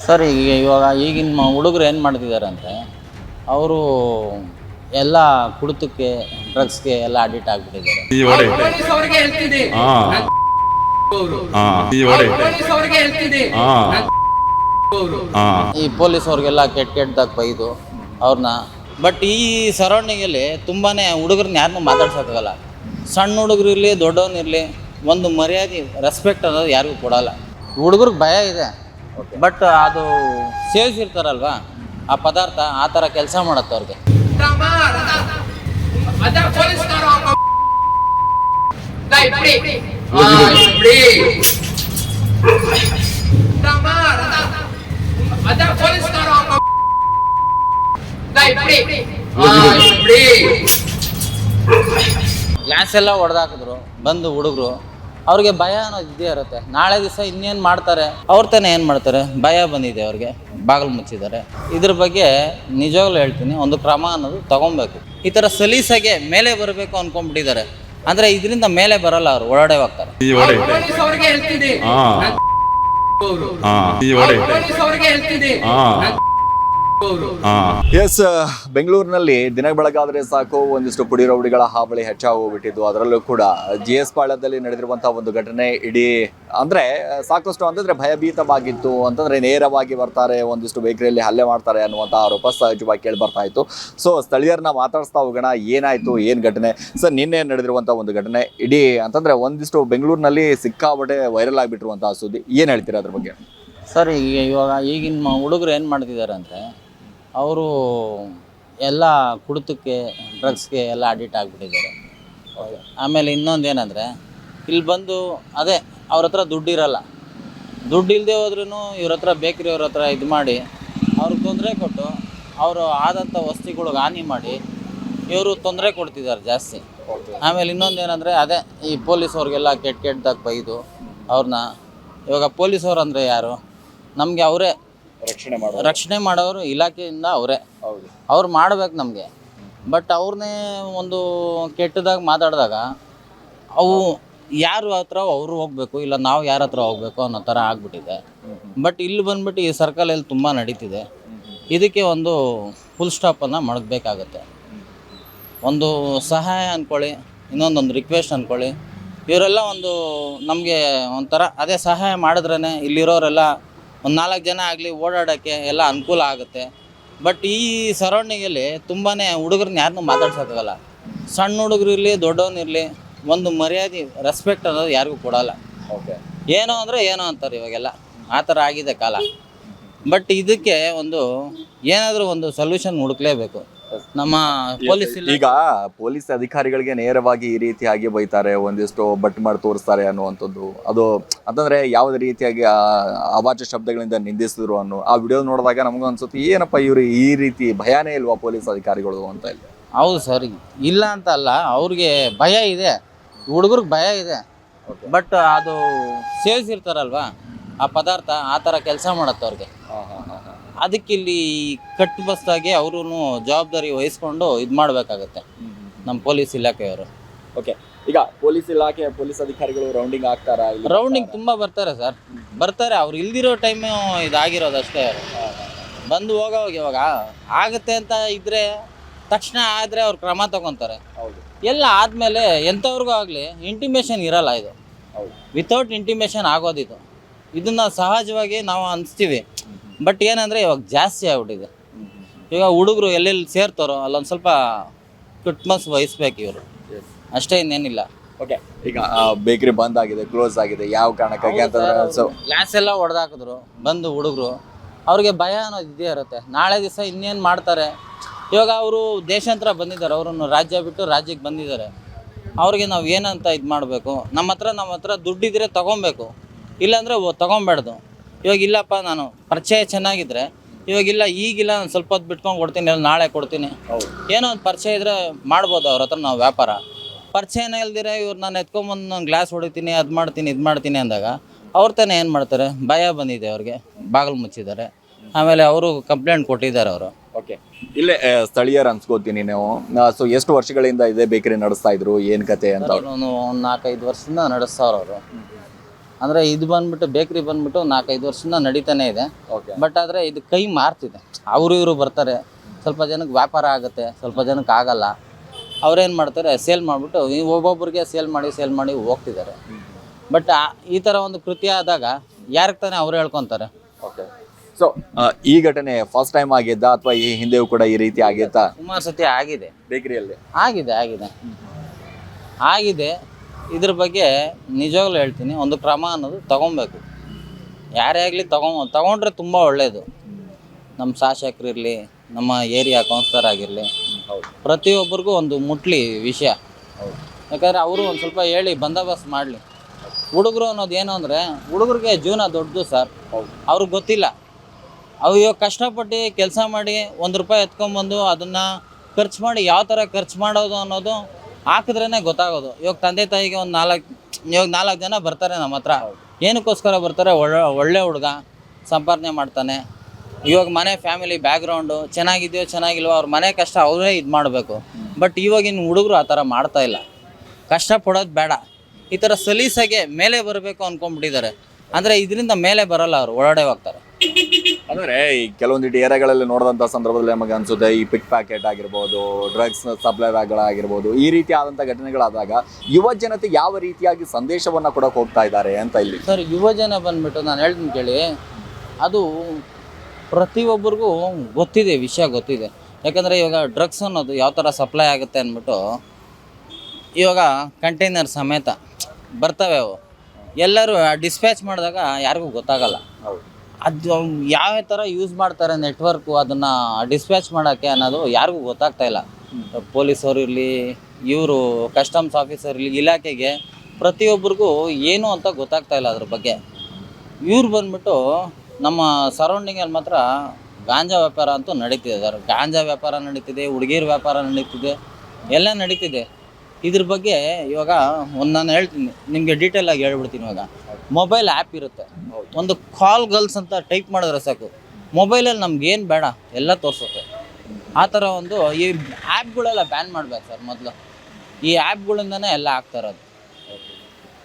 Sir ಇವಾಗ ಈಗಿನ ಹುಡುಗರು ಏನು ಮಾಡ್ತಿದ್ದಾರೆ ಅಂದರೆ ಅವರು ಎಲ್ಲ ಕುಡಿತಕ್ಕೆ ಡ್ರಗ್ಸ್ಗೆ ಎಲ್ಲ ಅಡಿಕ್ಟ್ ಆಗಿಬಿಟ್ಟಿದ್ದಾರೆ. ಈ ಪೊಲೀಸ್ ಅವ್ರಿಗೆಲ್ಲ ಕೆಟ್ಟದಾಗ ಬೈದು ಅವ್ರನ್ನ. ಬಟ್ ಈ ಸರೌಂಡಿಂಗಲ್ಲಿ ತುಂಬಾ ಹುಡುಗರನ್ನ ಯಾರನ್ನೂ ಮಾತಾಡ್ಸೋಕ್ಕಾಗಲ್ಲ. ಸಣ್ಣ ಹುಡುಗರು ಇರಲಿ ದೊಡ್ಡವನಿರಲಿ ಒಂದು ಮರ್ಯಾದೆ ರೆಸ್ಪೆಕ್ಟ್ ಅನ್ನೋದು ಯಾರಿಗೂ ಕೊಡಲ್ಲ. ಹುಡುಗರಿಗೆ ಭಯ ಇದೆ, ಬಟ್ ಅದು ಸೇವಿಸಿರ್ತಾರಲ್ವ ಆ ಪದಾರ್ಥ ಆ ಥರ ಕೆಲಸ ಮಾಡುತ್ತೆ ಅವ್ರಿಗೆ. ಗ್ಲಾಸ್ ಎಲ್ಲ ಹೊಡೆದಾಕಿದ್ರು ಬಂದು ಹುಡುಗರು, ಅವ್ರಿಗೆ ಭಯ ಅನ್ನೋದು ಇದ್ದೇ ಇರುತ್ತೆ. ನಾಳೆ ದಿವಸ ಇನ್ನೇನು ಮಾಡ್ತಾರೆ ಅವ್ರ ತಾನೇ ಏನು ಮಾಡ್ತಾರೆ, ಭಯ ಬಂದಿದೆ ಅವ್ರಿಗೆ, ಬಾಗಿಲು ಮುಚ್ಚಿದ್ದಾರೆ. ಇದ್ರ ಬಗ್ಗೆ ನಿಜವಾಗ್ಲೂ ಹೇಳ್ತೀನಿ, ಒಂದು ಕ್ರಮ ಅನ್ನೋದು ತಗೊಬೇಕು. ಈ ಥರ ಸಲೀಸಾಗೆ ಮೇಲೆ ಬರಬೇಕು ಅಂದ್ಕೊಂಡ್ಬಿಟ್ಟಿದ್ದಾರೆ. ಅಂದರೆ ಇದರಿಂದ ಮೇಲೆ ಬರಲ್ಲ, ಅವರು ಒಳಗಡೆ ಹೋಗ್ತಾರೆ. ಎಸ್, ಬೆಂಗಳೂರಿನಲ್ಲಿ ದಿನ ಬೆಳಗಾದ್ರೆ ಸಾಕು ಒಂದಿಷ್ಟು ಪುಡಿ ರೌಡಿಗಳ ಹಾವಳಿ ಹೆಚ್ಚಾಗಿ ಹೋಗ್ಬಿಟ್ಟಿದ್ದು. ಅದರಲ್ಲೂ ಕೂಡ GS ಪಾಳ್ಯದಲ್ಲಿ ನಡೆದಿರುವಂತಹ ಒಂದು ಘಟನೆ ಇಡೀ ಅಂದ್ರೆ ಸಾಕಷ್ಟು ಅಂತಂದ್ರೆ ಭಯಭೀತವಾಗಿತ್ತು. ಅಂತಂದ್ರೆ ನೇರವಾಗಿ ಬರ್ತಾರೆ, ಒಂದಿಷ್ಟು ಬೇಕರಿಯಲ್ಲಿ ಹಲ್ಲೆ ಮಾಡ್ತಾರೆ ಅನ್ನುವಂಥ ಆರೋಪ ಸಹಜವಾಗಿ ಕೇಳಿ ಬರ್ತಾ ಇತ್ತು. ಸೊ ಸ್ಥಳೀಯರನ್ನ ಮಾತಾಡಿಸ್ತಾ ಹೋಗೋಣ, ಏನಾಯ್ತು, ಏನು ಘಟನೆ. ಸರ್, ನಿನ್ನೆ ನಡೆದಿರುವಂತಹ ಒಂದು ಘಟನೆ ಇಡೀ ಅಂತಂದ್ರೆ ಒಂದಿಷ್ಟು ಬೆಂಗಳೂರಿನಲ್ಲಿ ಸಿಕ್ಕಾಪಟ್ಟೆ ವೈರಲ್ ಆಗಿಬಿಟ್ಟಿರುವಂತಹ ಸುದ್ದಿ, ಏನು ಹೇಳ್ತೀರಾ ಅದ್ರ ಬಗ್ಗೆ? ಸರ್ ಇವಾಗ ಈಗಿನ ಹುಡುಗರು ಏನು ಮಾಡ್ತಿದ್ದಾರೆ ಅಂದರೆ ಅವರು ಎಲ್ಲ ಕುಡಿತಕ್ಕೆ ಡ್ರಗ್ಸ್ಗೆ ಎಲ್ಲ ಅಡಿಕ್ಟ್ ಆಗಿಬಿಟ್ಟಿದ್ದಾರೆ. ಆಮೇಲೆ ಇನ್ನೊಂದು ಏನಂದರೆ ಇಲ್ಲಿ ಬಂದು ಅದೇ ಅವ್ರ ಹತ್ರ ದುಡ್ಡಿರಲ್ಲ, ದುಡ್ಡು ಇಲ್ಲದೆ ಹೋದ್ರೂ ಇವ್ರ ಹತ್ರ ಬೇಕ್ರಿಯವ್ರ ಹತ್ರ ಇದು ಮಾಡಿ ಅವ್ರಿಗೆ ತೊಂದರೆ ಕೊಟ್ಟು ಅವರು ಆದಂಥ ವಸ್ತುಗಳಿಗೆ ಹಾನಿ ಮಾಡಿ ಇವರು ತೊಂದರೆ ಕೊಡ್ತಿದ್ದಾರೆ ಜಾಸ್ತಿ. ಆಮೇಲೆ ಇನ್ನೊಂದು ಏನಂದರೆ ಅದೇ ಈ ಪೊಲೀಸವ್ರಿಗೆಲ್ಲ ಕೆಟ್ಟದಾಗ ಬೈದು ಅವ್ರನ್ನ. ಇವಾಗ ಪೊಲೀಸವ್ರು ಅಂದರೆ ಯಾರು? ನಮಗೆ ಅವರೇ ರಕ್ಷಣೆ ಮಾಡೋರು, ಇಲಾಖೆಯಿಂದ ಅವರೇ. ಅವ್ರು ಮಾಡ್ಬೇಕು ನಮಗೆ. ಬಟ್ ಅವ್ರನ್ನೇ ಒಂದು ಕೆಟ್ಟದಾಗ ಮಾತಾಡಿದಾಗ ಅವು ಯಾರು ಹತ್ರ ಅವರು ಹೋಗಬೇಕು, ಇಲ್ಲ ನಾವು ಯಾರ ಹತ್ರ ಹೋಗಬೇಕು ಅನ್ನೋ ಥರ ಆಗ್ಬಿಟ್ಟಿದೆ. ಬಟ್ ಇಲ್ಲಿ ಬಂದ್ಬಿಟ್ಟು ಈ ಸರ್ಕಲಲ್ಲಿ ತುಂಬ ನಡೀತಿದೆ. ಇದಕ್ಕೆ ಒಂದು ಫುಲ್ ಸ್ಟಾಪನ್ನು ಮಾಡಬೇಕಾಗತ್ತೆ. ಒಂದು ಸಹಾಯ ಅಂದ್ಕೊಳ್ಳಿ, ಇನ್ನೊಂದೊಂದು ರಿಕ್ವೆಸ್ಟ್ ಅಂದ್ಕೊಳ್ಳಿ. ಇವರೆಲ್ಲ ಒಂದು ನಮಗೆ ಒಂಥರ ಅದೇ ಸಹಾಯ ಮಾಡಿದ್ರೇ ಇಲ್ಲಿರೋರೆಲ್ಲ ಒಂದು 4 ಜನ ಆಗಲಿ ಓಡಾಡೋಕ್ಕೆ ಎಲ್ಲ ಅನುಕೂಲ ಆಗುತ್ತೆ. ಬಟ್ ಈ ಸರೌಂಡಿಂಗಲ್ಲಿ ತುಂಬಾ ಹುಡುಗರನ್ನ ಯಾರನ್ನೂ ಮಾತಾಡ್ಸೋಕ್ಕಾಗಲ್ಲ. ಸಣ್ಣ ಹುಡುಗರು ಇರಲಿ ದೊಡ್ಡವನಿರಲಿ ಒಂದು ಮರ್ಯಾದೆ ರೆಸ್ಪೆಕ್ಟ್ ಅನ್ನೋದು ಯಾರಿಗೂ ಕೊಡಲ್ಲ. ಏನೋ ಅಂದರೆ ಏನೋ ಅಂತಾರೆ ಇವಾಗೆಲ್ಲ, ಆ ಥರ ಆಗಿದೆ ಕಾಲ. ಬಟ್ ಇದಕ್ಕೆ ಒಂದು ಏನಾದರೂ ಒಂದು ಸೊಲ್ಯೂಷನ್ ಹುಡುಕ್ಲೇಬೇಕು ನಮ್ಮ ಪೊಲೀಸ್. ಈಗ ಪೊಲೀಸ್ ಅಧಿಕಾರಿಗಳಿಗೆ ನೇರವಾಗಿ ಈ ರೀತಿಯಾಗಿ ಬೈತಾರೆ, ಒಂದಿಷ್ಟು ಬಟ್ ಮಾಡಿ ತೋರಿಸ್ತಾರೆ ಅನ್ನುವಂಥದ್ದು. ಅದು ಅಂತಂದ್ರೆ ಯಾವುದೇ ರೀತಿಯಾಗಿ ಅವಾಚ್ಯ ಶಬ್ದಗಳಿಂದ ನಿಂದಿಸಿದ್ರು ಅನ್ನೋ ಆ ವಿಡಿಯೋ ನೋಡಿದಾಗ ನಮಗೂ ಅನ್ಸುತ್ತೆ, ಏನಪ್ಪ ಇವರು ಈ ರೀತಿ ಭಯನೇ ಇಲ್ವಾ ಪೊಲೀಸ್ ಅಧಿಕಾರಿಗಳು ಅಂತ ಹೇಳಿ. ಹೌದು ಸರ್, ಇಲ್ಲ ಅಂತ ಅಲ್ಲ, ಅವ್ರಿಗೆ ಭಯ ಇದೆ, ಹುಡುಗರಿಗೆ ಭಯ ಇದೆ. ಬಟ್ ಅದು ಸೇವಿಸಿರ್ತಾರಲ್ವ ಆ ಪದಾರ್ಥ ಆ ಥರ ಕೆಲಸ ಮಾಡುತ್ತೆ ಅವ್ರಿಗೆ. ಅದಕ್ಕೆ ಇಲ್ಲಿ ಕಟ್ಟುಬಸ್ತಾಗಿ ಅವರು ಜವಾಬ್ದಾರಿ ವಹಿಸ್ಕೊಂಡು ಇದು ಮಾಡಬೇಕಾಗತ್ತೆ ನಮ್ಮ ಪೊಲೀಸ್ ಇಲಾಖೆಯವರು. ಓಕೆ, ಈಗ ಪೊಲೀಸ್ ಇಲಾಖೆ ಪೊಲೀಸ್ ಅಧಿಕಾರಿಗಳು ರೌಂಡಿಂಗ್ ಆಗ್ತಾರಾ? ರೌಂಡಿಂಗ್ ತುಂಬ ಬರ್ತಾರೆ ಸರ್, ಬರ್ತಾರೆ. ಅವ್ರು ಇಲ್ದಿರೋ ಟೈಮು ಇದಾಗಿರೋದಷ್ಟೇ. ಅವರು ಬಂದು ಹೋಗೋವಾಗ ಇವಾಗ ಆಗುತ್ತೆ ಅಂತ ಇದ್ದರೆ ತಕ್ಷಣ ಆದರೆ ಅವ್ರು ಕ್ರಮ ತಗೊತಾರೆ. ಎಲ್ಲ ಆದಮೇಲೆ ಎಂಥವ್ರಿಗೂ ಆಗಲಿ ಇಂಟಿಮೇಷನ್ ಇರಲ್ಲ. ಇದು ವಿತೌಟ್ ಇಂಟಿಮೇಷನ್ ಆಗೋದಿದು. ಇದನ್ನು ಸಹಜವಾಗಿ ನಾವು ಅನಿಸ್ತೀವಿ. ಬಟ್ ಏನಂದರೆ ಇವಾಗ ಜಾಸ್ತಿ ಆಗ್ಬಿಟ್ಟಿದೆ. ಇವಾಗ ಹುಡುಗರು ಎಲ್ಲೆಲ್ಲಿ ಸೇರ್ತಾರೋ ಅಲ್ಲೊಂದು ಸ್ವಲ್ಪ ಕುಟ್ಮಸ್ ವಹಿಸ್ಬೇಕು ಇವರು, ಅಷ್ಟೇ, ಇನ್ನೇನಿಲ್ಲ. ಓಕೆ, ಈಗ ಬೇಕರಿ ಬಂದ್ ಆಗಿದೆ, ಕ್ಲೋಸ್ ಆಗಿದೆ, ಯಾವ ಕಾರಣಕ್ಕಾಗಿ ಅಂತಂದ್ರೆ ಗ್ಲಾಸ್ ಎಲ್ಲ ಹೊಡೆದಾಕಿದ್ರು ಬಂದು ಹುಡುಗರು, ಅವ್ರಿಗೆ ಭಯ ಅನ್ನೋದು ಇದ್ದೇ ಇರುತ್ತೆ. ನಾಳೆ ದಿವಸ ಇನ್ನೇನು ಮಾಡ್ತಾರೆ. ಇವಾಗ ಅವರು ದೇಶಾಂತರ ಬಂದಿದ್ದಾರೆ, ಅವರನ್ನು ರಾಜ್ಯ ಬಿಟ್ಟು ರಾಜ್ಯಕ್ಕೆ ಬಂದಿದ್ದಾರೆ. ಅವ್ರಿಗೆ ನಾವು ಏನಂತ ಇದು ಮಾಡಬೇಕು, ನಮ್ಮ ಹತ್ರ ದುಡ್ಡಿದ್ರೆ ತೊಗೊಬೇಕು, ಇಲ್ಲಾಂದರೆ ತೊಗೊಬೇಡ್ದು. ಇವಾಗ ಇಲ್ಲಪ್ಪ ನಾನು ಪರಿಚಯ ಚೆನ್ನಾಗಿದ್ದರೆ ಇವಾಗಿಲ್ಲ, ಈಗಿಲ್ಲ, ನಾನು ಸ್ವಲ್ಪ ಹೊತ್ತು ಬಿಟ್ಕೊಂಡು ಕೊಡ್ತೀನಿ, ನಾಳೆ ಕೊಡ್ತೀನಿ, ಏನೋ ಒಂದು ಪರಿಚಯ ಇದ್ದರೆ ಮಾಡ್ಬೋದು ಅವ್ರ ಹತ್ರ ನಾವು ವ್ಯಾಪಾರ. ಪರಿಚಯನೇ ಇಲ್ದಿರ ಇವ್ರು ನಾನು ಎತ್ಕೊಂಬಂದು ನಾನು ಗ್ಲಾಸ್ ಹೊಡಿತೀನಿ, ಅದು ಮಾಡ್ತೀನಿ, ಇದು ಮಾಡ್ತೀನಿ ಅಂದಾಗ ಅವ್ರ ತಾನೇ ಏನು ಮಾಡ್ತಾರೆ, ಭಯ ಬಂದಿದೆ ಅವ್ರಿಗೆ, ಬಾಗಿಲು ಮುಚ್ಚಿದ್ದಾರೆ. ಆಮೇಲೆ ಅವರು ಕಂಪ್ಲೇಂಟ್ ಕೊಟ್ಟಿದ್ದಾರೆ ಅವರು. ಓಕೆ, ಇಲ್ಲೇ ಸ್ಥಳೀಯರು ಅನ್ಸ್ಕೋತೀನಿ ನೀವು. ಸೊ ಎಷ್ಟು ವರ್ಷಗಳಿಂದ ಇದೇ ಬೇಕರಿ ನಡೆಸ್ತಾ ಇದ್ರು, ಏನು ಕತೆ ಅಂತ? ಒಂದು 4-5 ವರ್ಷದಿಂದ ನಡೆಸ್ತಾವ್ರು ಅವರು. ಅಂದರೆ ಇದು ಬಂದ್ಬಿಟ್ಟು ಬೇಕ್ರಿ ಬಂದ್ಬಿಟ್ಟು 4-5 ವರ್ಷದಿಂದ ನಡೀತಾನೆ ಇದೆ. ಓಕೆ. ಬಟ್ ಆದರೆ ಇದು ಕೈ ಮಾರ್ತಿದೆ. ಇವರು ಬರ್ತಾರೆ, ಸ್ವಲ್ಪ ಜನಕ್ಕೆ ವ್ಯಾಪಾರ ಆಗುತ್ತೆ, ಸ್ವಲ್ಪ ಜನಕ್ಕೆ ಆಗಲ್ಲ. ಅವ್ರೇನು ಮಾಡ್ತಾರೆ, ಸೇಲ್ ಮಾಡಿಬಿಟ್ಟು ಒಬ್ಬೊಬ್ಬರಿಗೆ ಸೇಲ್ ಮಾಡಿ ಹೋಗ್ತಿದ್ದಾರೆ. ಬಟ್ ಈ ಥರ ಒಂದು ಕೃತ್ಯ ಆದಾಗ ಯಾರಿಗೆ ತಾನೇ ಅವ್ರು ಹೇಳ್ಕೊತಾರೆ. ಓಕೆ. ಸೊ ಈ ಘಟನೆ ಫಸ್ಟ್ ಟೈಮ್ ಆಗಿದ್ದ ಅಥವಾ ಈ ಹಿಂದೆಯೂ ಕೂಡ ಈ ರೀತಿ ಆಗಿತ್ತಾ? ಸುಮಾರು ಸತಿ ಆಗಿದೆ ಬೇಕರಿಯಲ್ಲಿ ಆಗಿದೆ. ಇದ್ರ ಬಗ್ಗೆ ನಿಜವಾಗ್ಲೂ ಹೇಳ್ತೀನಿ, ಒಂದು ಕ್ರಮ ಅನ್ನೋದು ತಗೊಬೇಕು. ಯಾರೇ ಆಗಲಿ ತಗೊಂಡ್ರೆ ತುಂಬ ಒಳ್ಳೆಯದು. ನಮ್ಮ ಶಾಸಕರಿರಲಿ, ನಮ್ಮ ಏರಿಯಾ ಕೌನ್ಸಿಲರ್ ಆಗಿರಲಿ, ಪ್ರತಿಯೊಬ್ಬರಿಗೂ ಒಂದು ಮುಟ್ಲಿ ವಿಷಯ. ಯಾಕಂದರೆ ಅವರು ಒಂದು ಸ್ವಲ್ಪ ಹೇಳಿ ಬಂದೋಬಸ್ತ್ ಮಾಡಲಿ. ಹುಡುಗರು ಅನ್ನೋದು ಏನು ಅಂದರೆ, ಹುಡುಗರಿಗೆ ಜೀವನ ದೊಡ್ಡದು ಸರ್. ಅವ್ರಿಗೆ ಗೊತ್ತಿಲ್ಲ. ಅವು ಇವಾಗ ಕಷ್ಟಪಟ್ಟು ಕೆಲಸ ಮಾಡಿ ₹1 ಎತ್ಕೊಂಬಂದು ಅದನ್ನು ಖರ್ಚು ಮಾಡಿ ಯಾವ ಥರ ಖರ್ಚು ಮಾಡೋದು ಅನ್ನೋದು ಹಾಕಿದ್ರೇ ಗೊತ್ತಾಗೋದು. ಇವಾಗ ತಂದೆ ತಾಯಿಗೆ ಒಂದು 4 ಜನ ಬರ್ತಾರೆ ನಮ್ಮ ಹತ್ರ. ಏನಕ್ಕೋಸ್ಕರ ಬರ್ತಾರೆ? ಒಳ್ಳೆ ಹುಡುಗ ಸಂಪಾದನೆ ಮಾಡ್ತಾನೆ. ಇವಾಗ ಮನೆ ಫ್ಯಾಮಿಲಿ ಬ್ಯಾಕ್ಗ್ರೌಂಡು ಚೆನ್ನಾಗಿದೆಯೋ ಚೆನ್ನಾಗಿಲ್ವೋ ಅವ್ರ ಮನೆ ಕಷ್ಟ ಅವರೇ ಇದು ಮಾಡಬೇಕು. ಬಟ್ ಇವಾಗಿನ ಹುಡುಗರು ಆ ಥರ ಮಾಡ್ತಾ ಇಲ್ಲ. ಕಷ್ಟಪಡೋದು ಬೇಡ, ಈ ಥರ ಸಲೀಸಾಗೆ ಮೇಲೆ ಬರಬೇಕು ಅಂದ್ಕೊಂಡ್ಬಿಟ್ಟಿದ್ದಾರೆ. ಅಂದರೆ ಇದರಿಂದ ಮೇಲೆ ಬರಲ್ಲ, ಅವರು ಒಳಗಡೆ ಹೋಗ್ತಾರೆ. ಅಂದರೆ ಈ ಕೆಲವೊಂದಿಟ್ಟು ಏರಿಯಾಗಳಲ್ಲಿ ನೋಡಿದಂಥ ಸಂದರ್ಭದಲ್ಲಿ ನಮಗೆ ಅನಿಸುತ್ತೆ, ಈ ಪಿಕ್ ಪ್ಯಾಕೆಟ್ ಆಗಿರ್ಬೋದು, ಡ್ರಗ್ಸ್ ಸಪ್ಲೈಗಳಾಗಿರ್ಬೋದು, ಈ ರೀತಿ ಆದಂಥ ಘಟನೆಗಳಾದಾಗ ಯುವ ಜನತೆ ಯಾವ ರೀತಿಯಾಗಿ ಸಂದೇಶವನ್ನು ಕೊಡೋಕೆ ಹೋಗ್ತಾ ಇದ್ದಾರೆ ಅಂತ ಇಲ್ಲಿ ಸರ್. ಯುವ ಜನ ಬಂದ್ಬಿಟ್ಟು ನಾನು ಹೇಳ್ತೀನಿ ಕೇಳಿ, ಅದು ಪ್ರತಿಯೊಬ್ಬರಿಗೂ ವಿಷಯ ಗೊತ್ತಿದೆ. ಯಾಕಂದರೆ ಇವಾಗ ಡ್ರಗ್ಸ್ ಅನ್ನೋದು ಯಾವ ಥರ ಸಪ್ಲೈ ಆಗುತ್ತೆ ಅಂದ್ಬಿಟ್ಟು ಇವಾಗ ಕಂಟೈನರ್ ಸಮೇತ ಬರ್ತವೆ. ಅವು ಎಲ್ಲರೂ ಡಿಸ್ಪ್ಯಾಚ್ ಮಾಡಿದಾಗ ಯಾರಿಗೂ ಗೊತ್ತಾಗಲ್ಲ. ಅದು ಯಾವ ಥರ ಯೂಸ್ ಮಾಡ್ತಾರೆ ನೆಟ್ವರ್ಕು, ಅದನ್ನು ಡಿಸ್ಪ್ಯಾಚ್ ಮಾಡೋಕ್ಕೆ ಅನ್ನೋದು ಯಾರಿಗೂ ಗೊತ್ತಾಗ್ತಾ ಇಲ್ಲ. ಪೊಲೀಸರು ಇರಲಿ, ಇವರು ಕಸ್ಟಮ್ಸ್ ಆಫೀಸರ್ ಇರಲಿ, ಇಲಾಖೆಗೆ ಪ್ರತಿಯೊಬ್ಬರಿಗೂ ಏನು ಅಂತ ಗೊತ್ತಾಗ್ತಾ ಇಲ್ಲ ಅದ್ರ ಬಗ್ಗೆ. ಇವ್ರು ಬಂದ್ಬಿಟ್ಟು ನಮ್ಮ ಸರೌಂಡಿಂಗಲ್ಲಿ ಮಾತ್ರ ಗಾಂಜಾ ವ್ಯಾಪಾರ ಅಂತೂ ನಡೀತಿದೆ ಸರ್. ಗಾಂಜಾ ವ್ಯಾಪಾರ ನಡೀತಿದೆ, ಹುಡುಗಿರ ವ್ಯಾಪಾರ ನಡೀತಿದೆ, ಎಲ್ಲ ನಡೀತಿದೆ. ಇದ್ರ ಬಗ್ಗೆ ಇವಾಗ ನಾನು ಹೇಳ್ತೀನಿ ನಿಮಗೆ, ಡೀಟೇಲಾಗಿ ಹೇಳ್ಬಿಡ್ತೀನಿ. ಇವಾಗ ಮೊಬೈಲ್ ಆ್ಯಪ್ ಇರುತ್ತೆ, ಒಂದು ಕಾಲ್ ಗರ್ಲ್ಸ್ ಅಂತ ಟೈಪ್ ಮಾಡಿದ್ರೆ ಸಾಕು, ಮೊಬೈಲಲ್ಲಿ ನಮ್ಗೇನು ಬೇಡ ಎಲ್ಲ ತೋರಿಸುತ್ತೆ. ಆ ಥರ ಒಂದು ಈ ಆ್ಯಪ್ಗಳೆಲ್ಲ ಬ್ಯಾನ್ ಮಾಡ್ಬೇಕು ಸರ್. ಮೊದಲು ಈ ಆ್ಯಪ್ಗಳಿಂದನೇ ಎಲ್ಲ ಆಗ್ತಾ ಇರೋದು.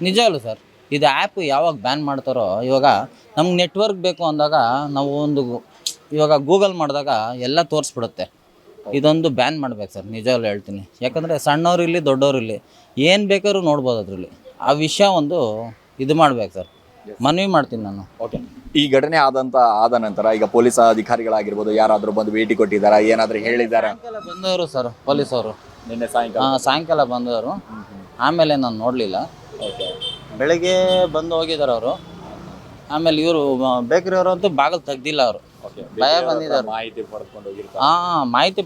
ನಿಜವಲ್ಲ ಸರ್. ಇದು ಆ್ಯಪ್ ಯಾವಾಗ ಬ್ಯಾನ್ ಮಾಡ್ತಾರೋ, ಇವಾಗ ನಮ್ಗೆ ನೆಟ್ವರ್ಕ್ ಬೇಕು ಅಂದಾಗ ನಾವು ಇವಾಗ ಗೂಗಲ್ ಮಾಡಿದಾಗ ಎಲ್ಲ ತೋರಿಸ್ಬಿಡುತ್ತೆ. ಇದೊಂದು ಬ್ಯಾನ್ ಮಾಡ್ಬೇಕು ಸರ್, ನಿಜವಲ್ಲ ಹೇಳ್ತೀನಿ. ಯಾಕಂದರೆ ಸಣ್ಣವ್ರು ಇರಲಿ ದೊಡ್ಡವ್ರು ಇರಲಿ ಏನು ಬೇಕಾದ್ರೂ ನೋಡ್ಬೋದು ಅದರಲ್ಲಿ. ಆ ವಿಷಯ ಒಂದು ಇದು ಮಾಡ್ಬೇಕು ಸರ್, ಮನವಿ ಮಾಡ್ತೀನಿ ನಾನು. ಓಕೆ. ಈ ಘಟನೆ ಆದ ನಂತರ ಈಗ ಪೊಲೀಸ್ ಅಧಿಕಾರಿಗಳಾಗಿರ್ಬೋದು ಯಾರಾದರೂ ಬಂದು ಭೇಟಿ ಕೊಟ್ಟಿದ್ದಾರಾ, ಏನಾದರೂ ಹೇಳಿದ್ದಾರಾ? ಸಾಯಂಕಾಲ ಬಂದವರು ಸರ್ ಪೊಲೀಸವರು, ನಿನ್ನೆ ಸಾಯಂಕಾಲ ಬಂದವರು. ಆಮೇಲೆ ನಾನು ನೋಡಲಿಲ್ಲ. ಓಕೆ. ಬೆಳಗ್ಗೆ ಬಂದು ಹೋಗಿದ್ದಾರೆ ಅವರು. ಆಮೇಲೆ ಇವರು ಬೇಕರಿಯವರು ಅಂತೂ ಬಾಗಿಲು ತೆಗ್ದಿಲ್ಲ. ಅವರು ಭಯ ಬಂದಿದ್ದಾರೆ, ಮಾಹಿತಿ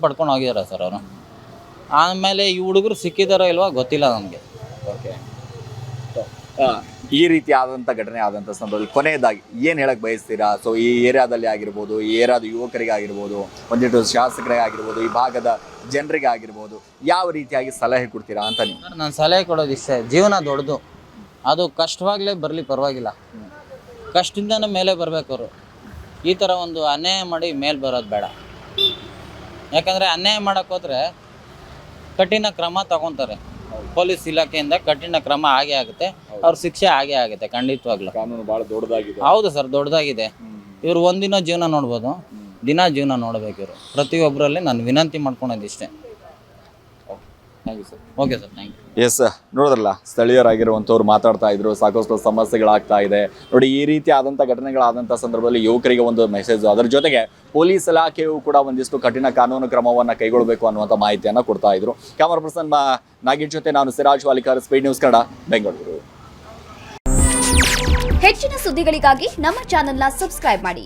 ಪಡ್ಕೊಂಡು ಹೋಗಿದ್ದಾರೆ ಸರ್ ಅವರು. ಆಮೇಲೆ ಈ ಹುಡುಗರು ಸಿಕ್ಕಿದಾರೋ ಇಲ್ವಾ ಗೊತ್ತಿಲ್ಲ ನನಗೆ. ಓಕೆ. ಈ ರೀತಿ ಆದಂಥ ಘಟನೆ ಆದಂಥ ಸಂದರ್ಭದಲ್ಲಿ ಕೊನೆಯದಾಗಿ ಏನು ಹೇಳಕ್ಕೆ ಬಯಸ್ತೀರಾ? ಸೊ ಈ ಏರಿಯಾದಲ್ಲಿ ಆಗಿರ್ಬೋದು, ಈ ಏರಿಯಾದ ಯುವಕರಿಗೆ ಆಗಿರ್ಬೋದು, ಒಂದಿಟ್ಟು ಶಾಸಕರಿಗೆ ಆಗಿರ್ಬೋದು, ಈ ಭಾಗದ ಜನರಿಗೆ ಆಗಿರ್ಬೋದು, ಯಾವ ರೀತಿಯಾಗಿ ಸಲಹೆ ಕೊಡ್ತೀರಾ ಅಂತ ನೀವು? ನಾನು ಸಲಹೆ ಕೊಡೋದು ಇಷ್ಟೇ, ಜೀವನ ದೊಡ್ಡದು. ಅದು ಕಷ್ಟವಾಗಲೇ ಬರಲಿ ಪರವಾಗಿಲ್ಲ, ಕಷ್ಟದಿಂದನೇ ಮೇಲೆ ಬರಬೇಕು ಅವರು. ಈ ಥರ ಒಂದು ಅನ್ಯಾಯ ಮಾಡಿ ಮೇಲೆ ಬರೋದು ಬೇಡ. ಯಾಕಂದರೆ ಅನ್ಯಾಯ ಮಾಡೋಕ್ಕೆ ಹೋದರೆ ಕಠಿಣ ಕ್ರಮ ತಗೊತಾರೆ. ಪೊಲೀಸ್ ಇಲಾಖೆಯಿಂದ ಕಠಿಣ ಕ್ರಮ ಆಗೇ ಆಗುತ್ತೆ, ಅವ್ರ ಶಿಕ್ಷೆ ಆಗೇ ಆಗುತ್ತೆ ಖಂಡಿತವಾಗ್ಲೂ. ಕಾನೂನು ಭಾಳ ದೊಡ್ಡದಾಗಿದೆ. ಹೌದು ಸರ್, ದೊಡ್ಡದಾಗಿದೆ. ಇವರು ಒಂದಿನ ಜೀವನ ನೋಡ್ಬೋದು, ದಿನ ಜೀವನ ನೋಡಬೇಕು ಇವರು. ಪ್ರತಿಯೊಬ್ಬರಲ್ಲಿ ನಾನು ವಿನಂತಿ ಮಾಡ್ಕೊಳೋದು ಇಷ್ಟೇ. Thank you sir. Okay sir, thank you. Yes, ನೋಡಿದ್ರಲ್ಲ, ಸ್ಥಳೀಯರಾಗಿರುವಂಥವ್ರು ಮಾತಾಡ್ತಾ ಇದ್ರು, ಸಾಕಷ್ಟು ಸಮಸ್ಯೆಗಳಾಗ್ತಾ ಇದೆ ನೋಡಿ. ಈ ರೀತಿ ಆದಂಥ ಘಟನೆಗಳಾದಂಥ ಸಂದರ್ಭದಲ್ಲಿ ಯುವಕರಿಗೆ ಒಂದು ಮೆಸೇಜು, ಅದರ ಜೊತೆಗೆ ಪೊಲೀಸ್ ಇಲಾಖೆಯು ಕೂಡ ಒಂದಿಷ್ಟು ಕಠಿಣ ಕಾನೂನು ಕ್ರಮವನ್ನು ಕೈಗೊಳ್ಳಬೇಕು ಅನ್ನುವಂಥ ಮಾಹಿತಿಯನ್ನು ಕೊಡ್ತಾ ಇದ್ರು. ಕ್ಯಾಮರಾ ಪರ್ಸನ್ ನಾಗೇಶ್ ಜೊತೆ ನಾನು ಸಿರಾಜ್ ವಾಲಿಕಾರ್, ಸ್ಪೀಡ್ ನ್ಯೂಸ್ ಕನ್ನಡ, ಬೆಂಗಳೂರು. ಹೆಚ್ಚಿನ ಸುದ್ದಿಗಳಿಗಾಗಿ ನಮ್ಮ ಚಾನೆಲ್ನ ಸಬ್ಸ್ಕ್ರೈಬ್ ಮಾಡಿ.